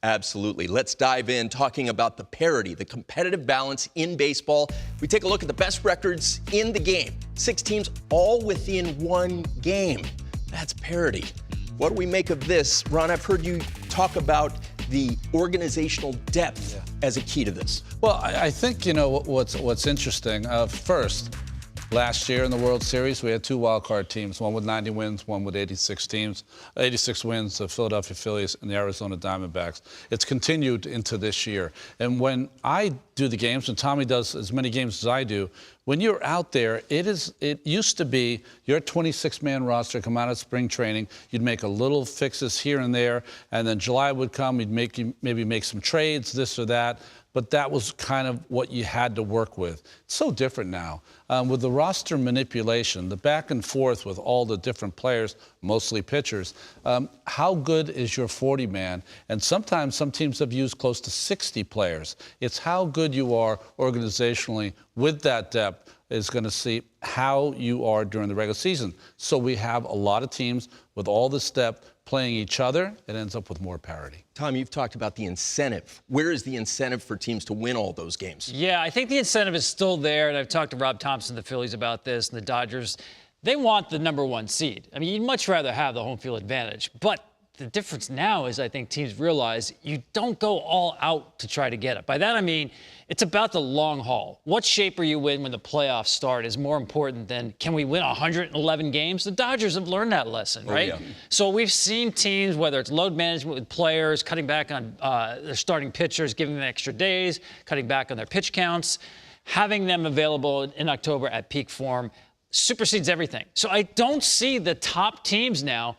Absolutely. Let's dive in talking about the parity, the competitive balance in baseball. We take a look at the best records in the game. 6 teams all within one game. That's parity. What do we make of this? Ron, I've heard you talk about the organizational depth as a key to this. Well, I think, what's interesting. First, last year in the World Series, we had 2 wild-card teams, one with 90 wins, one with 86 wins, the Philadelphia Phillies and the Arizona Diamondbacks. It's continued into this year. And when I do the games, and Tommy does as many games as I do, when you're out there, it used to be your 26-man roster come out of spring training, you'd make a little fixes here and there, and then July would come, you'd maybe make some trades, this or that. But that was kind of what you had to work with. It's so different now. With the roster manipulation, the back and forth with all the different players, mostly pitchers, how good is your 40-man? And sometimes some teams have used close to 60 players. It's how good you are organizationally with that depth is going to see how you are during the regular season. So we have a lot of teams with all this depth playing each other. It ends up with more parity. Tom, you've talked about the incentive. Where is the incentive for teams to win all those games? Yeah, I think the incentive is still there, and I've talked to Rob Thompson, the Phillies, about this, and the Dodgers. They want the #1 seed. I mean, you'd much rather have the home field advantage. But the difference now is I think teams realize you don't go all out to try to get it. By that I mean it's about the long haul. What shape are you in when the playoffs start is more important than can we win 111 games? The Dodgers have learned that lesson, right? Yeah. So we've seen teams, whether it's load management with players, cutting back on their starting pitchers, giving them extra days, cutting back on their pitch counts, having them available in October at peak form supersedes everything. So I don't see the top teams now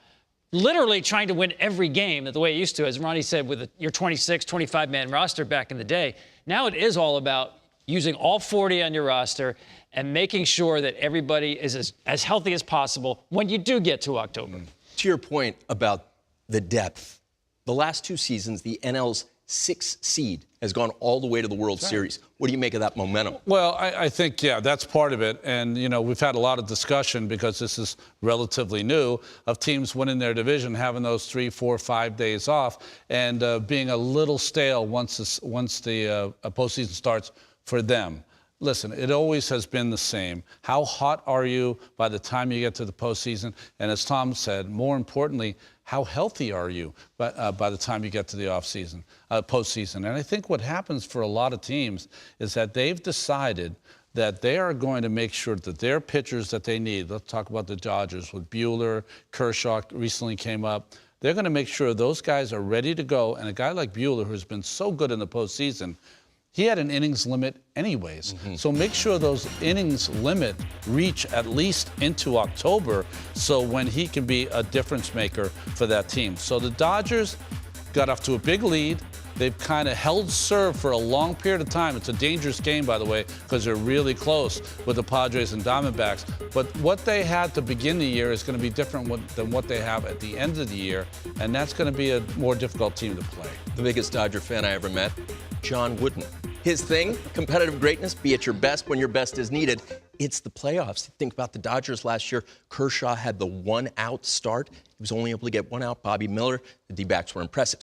literally trying to win every game the way it used to, as Ronnie said, with your 26, 25-man roster back in the day. Now it is all about using all 40 on your roster and making sure that everybody is as healthy as possible when you do get to October. To your point about the depth, the last 2 seasons, the NL's 6th seed has gone all the way to the World Series. What do you make of that momentum? Well, I think, that's part of it. And, we've had a lot of discussion because this is relatively new of teams winning their division, having those 3, 4, 5 days off and being a little stale once the postseason starts for them. Listen, it always has been the same. How hot are you by the time you get to the postseason? And as Tom said, more importantly, how healthy are you by the time you get to the postseason? And I think what happens for a lot of teams is that they've decided that they are going to make sure that their pitchers that they need, let's talk about the Dodgers with Buehler, Kershaw recently came up, they're going to make sure those guys are ready to go. And a guy like Buehler, who's been so good in the postseason, he had an innings limit anyways. So make sure those innings limit reach at least into October so when he can be a difference maker for that team. So the Dodgers got off to a big lead. They've kind of held serve for a long period of time. It's a dangerous game, by the way, because they're really close with the Padres and Diamondbacks. But what they had to begin the year is going to be different than what they have at the end of the year, and that's going to be a more difficult team to play. The biggest Dodger fan I ever met, John Wooden. His thing, competitive greatness, be at your best when your best is needed. It's the playoffs. Think about the Dodgers last year. Kershaw had the 1-out start. He was only able to get 1 out. Bobby Miller, the D-backs were impressive.